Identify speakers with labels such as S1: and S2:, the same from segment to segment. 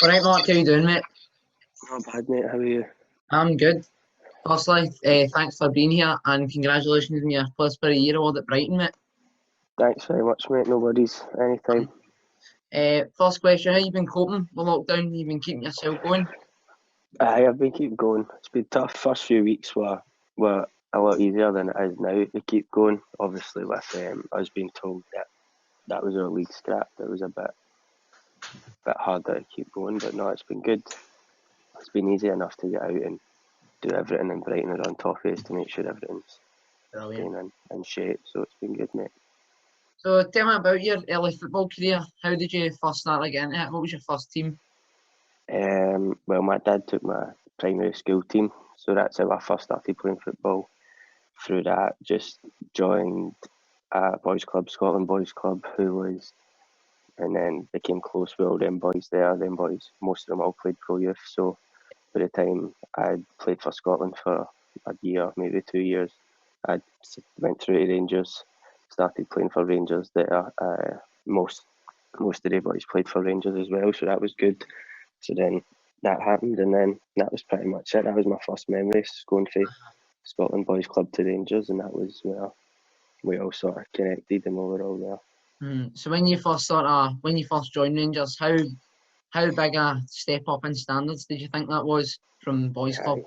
S1: Alright, Mark, how you doing, mate?
S2: Not bad, mate. How are you?
S1: I'm good. Firstly, thanks for being here and congratulations on your Player of the Year award at Brighton, mate.
S2: Thanks very much, mate. Nobody's anytime.
S1: First question, how you been coping with lockdown? You been keeping yourself going?
S2: I've been keeping going. It's been tough. First few weeks were a lot easier than it is now to keep going. Obviously, with us being told that was our league scrapped, it was a bit harder to keep going. But no, it's been good. It's been easy enough to get out and do everything in Brighton are on top of us to make sure everything's
S1: Brilliant.
S2: staying in shape. So it's been good, mate.
S1: So tell me about your early football career. How did you first start getting into it? What was your first team?
S2: Well, my dad took my primary school team, so that's how I first started playing football. Through that, just joined a boys club, Scotland Boys Club, and then became close with all them boys there. Them boys, most of them all played pro youth. So by the time I'd played for Scotland for a year, maybe 2 years, I went through to Rangers, started playing for Rangers there. Most of the boys played for Rangers as well, so that was good. So then that happened, and then that was pretty much it. That was my first memories, going from Scotland Boys Club to Rangers, and that was where we all sort of connected and we were all there.
S1: So when you first joined Rangers, how big a step up in standards did you think that was from boys club?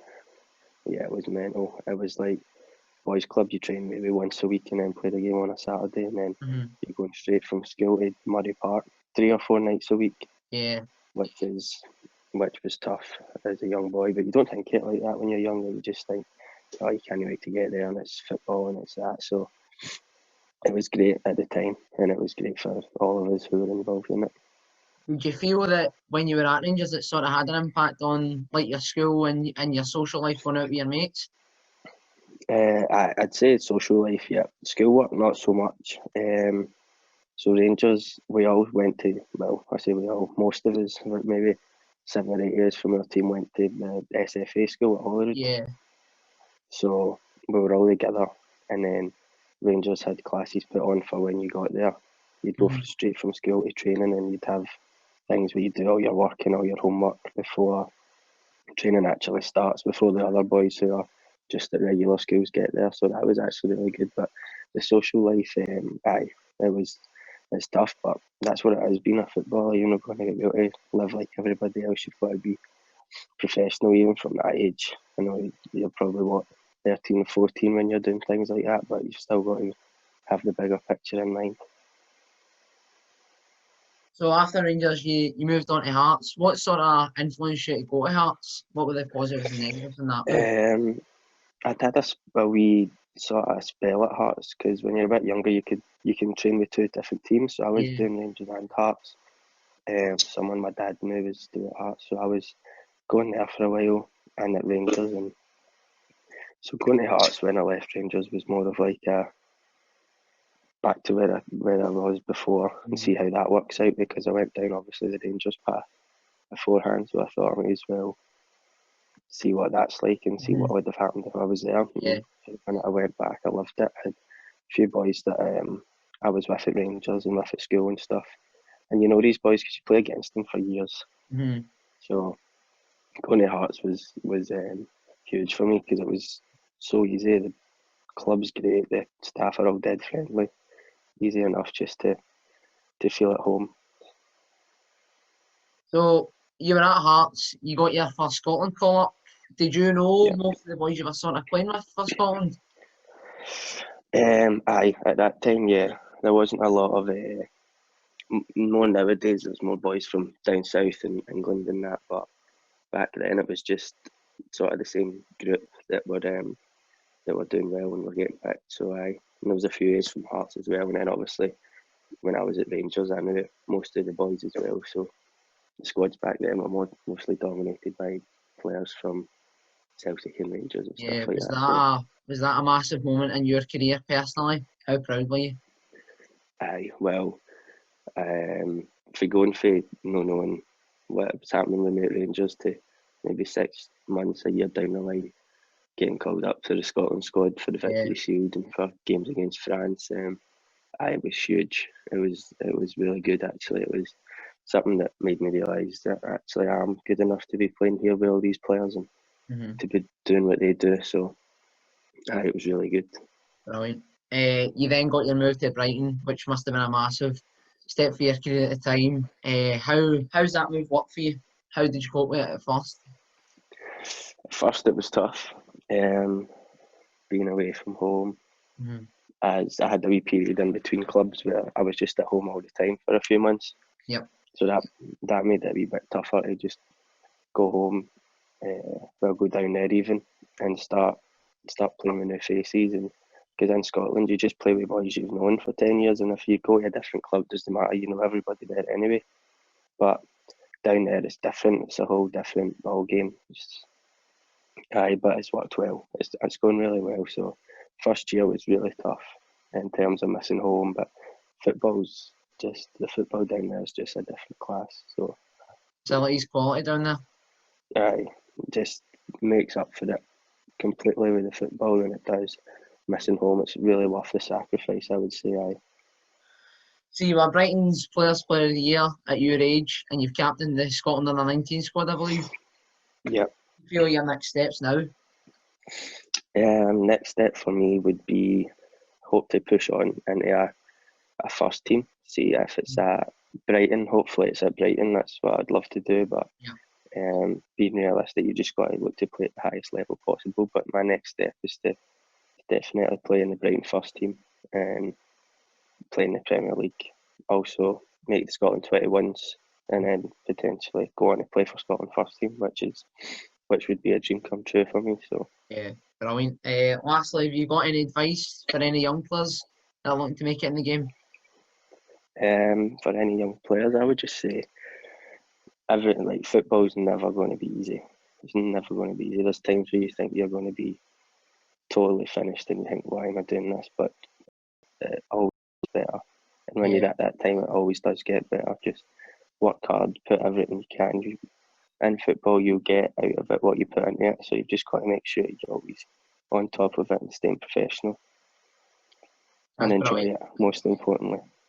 S2: Yeah, it was mental. It was like boys club, you train maybe once a week and then play the game on a Saturday, and then you're going straight from school to Murray Park 3 or 4 nights a week.
S1: Yeah.
S2: Which was tough as a young boy, but you don't think it like that when you're younger. You just think, oh, you can't wait to get there, and it's football and it's that. So it was great at the time, and it was great for all of us who were involved in it.
S1: Did you feel that when you were at Rangers, it sort of had an impact on like your school and your social life going out with your mates?
S2: I'd say social life, yeah. Schoolwork, not so much. So Rangers, we all went to, well, I say we all, most of us, maybe 7 or 8 years from our team went to the SFA school at Holyrood.
S1: Yeah.
S2: So we were all together, and then Rangers had classes put on for when you got there. You'd go straight from school to training, and you'd have things where you do all your work and all your homework before training actually starts, before the other boys who are just at regular schools get there. So that was actually really good. But the social life, it's tough, but that's what it has been a footballer. You're not going to be able to live like everybody else. You've got to be professional even from that age. I know you're probably 13, 14 when you're doing things like that, but you've still got to have the bigger picture in mind.
S1: So after Rangers, you moved on to Hearts. What sort of influenced you to go to Hearts? What were the positives and negatives in that?
S2: I'd had a wee sort of spell at Hearts, because when you're a bit younger, you can train with 2 different teams. So I was doing Rangers and Hearts. Someone my dad knew was doing Hearts, so I was going there for a while and at Rangers. And so going to Hearts when I left Rangers was more of like a back to where I was before and see how that works out, because I went down obviously the Rangers path beforehand, so I thought I might as well see what that's like and see what would have happened if I was there.
S1: Yeah.
S2: When I went back, I loved it. I had a few boys that I was with at Rangers and with at school and stuff, and you know these boys because you play against them for years. So going to Hearts was huge for me, because it was so easy. The club's great, the staff are all dead friendly, easy enough just to feel at home.
S1: So you were at Hearts, you got your first Scotland call up. Did you know most of the boys you were sort of playing with for Scotland?
S2: At that time, yeah, there wasn't a lot of more nowadays. There's more boys from down south in England and that, but back then it was just sort of the same group that were doing well and were getting picked. So and there was a few years from Hearts as well, and then obviously when I was at Rangers, I knew most of the boys as well. So the squads back then were mostly dominated by players from Celtic and Rangers and stuff like that.
S1: Was that a massive moment in your career personally? How proud were you?
S2: Well, for going for not knowing what was happening with me at Rangers to maybe 6 months, a year down the line, getting called up to the Scotland squad for the Victory Shield and for games against France, it was huge. It was really good actually. It was something that made me realise that actually I'm good enough to be playing here with all these players and to be doing what they do. So it was really good.
S1: Brilliant. You then got your move to Brighton, which must have been a massive step for your career at the time. How's that move work for you? How did you cope with it at first?
S2: At first it was tough, being away from home, as I had a wee period in between clubs where I was just at home all the time for a few months.
S1: Yep.
S2: So that made it a wee bit tougher to just go home, go down there even and start playing with new faces. And because in Scotland you just play with boys you've known for 10 years, and if you go to a different club, doesn't matter, you know everybody there anyway. But down there it's different. It's a whole different ball game. But it's worked well. It's going really well. So first year was really tough in terms of missing home, but the football down there is just a different class. So
S1: Facilities quality down there?
S2: Just makes up for it completely with the football, and it does. Missing home, it's really worth the sacrifice, I would say.
S1: So you were Brighton's Player of the Year at your age, and you've captained the Scotland under-19 squad, I believe.
S2: Yep.
S1: Feel your next steps now?
S2: Next step for me would be hope to push on into a first team. See if it's at Brighton. Hopefully it's at Brighton. That's what I'd love to do. But being realistic, you just got to look to play at the highest level possible. But my next step is to definitely play in the Brighton first team and play in the Premier League. Also make the Scotland 21s and then potentially go on to play for Scotland first team, which would be a dream come true for me. So
S1: yeah, brilliant. Lastly, have you got any advice for any young players that are looking to make it in the game?
S2: For any young players, I would just say football's never going to be easy. It's never going to be easy. There's times where you think you're going to be totally finished and you think, why am I doing this? But it always gets better. And when you're at that time, it always does get better. Just work hard, put everything you can. In football, you'll get out of it what you put into it. So you've just got to make sure you're always on top of it and staying professional. And enjoy it, most importantly.